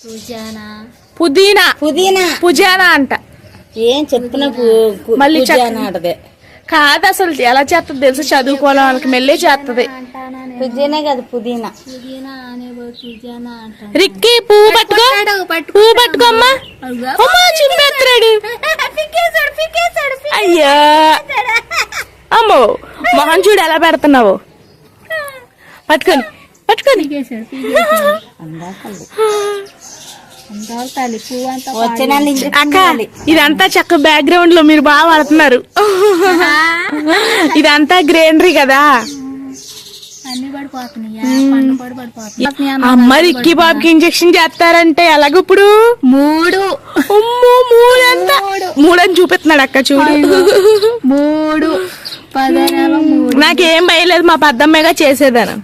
పుదీనా పుదీనా పుజానా అంట. ఏం చెప్తున్నా మళ్ళీ అంటది కాదు, అసలు ఎలా చేస్తుంది తెలుసు? చదువుకోవాలి వాళ్ళకి మెల్లే చేస్తుంది. పుదీనా కాదు పుదీనా. రిక్కి పువ్వు పట్టుకో, పువ్వు పట్టుకోమ్మా. అమ్మా చింపేస్తున్నాడు. అయ్యా అమ్మో మొహం చూడు ఎలా పెడుతున్నావు. పట్టుకొని పట్టుకొని అక్క, ఇదంతా చక్క బ్యాక్గ్రౌండ్ లో మీరు బాగా పడుతున్నారు. ఇదంతా గ్రీనరీ కదా. అమ్మ రిక్కీ బాబుకి ఇంజెక్షన్ చేస్తారంటే ఎలాగ ఇప్పుడు? 3 అని చూపిస్తున్నాడు అక్క చూడు. 3 నాకేం భయలేదు, మా పెద్దమ్మగా చేసేదాను.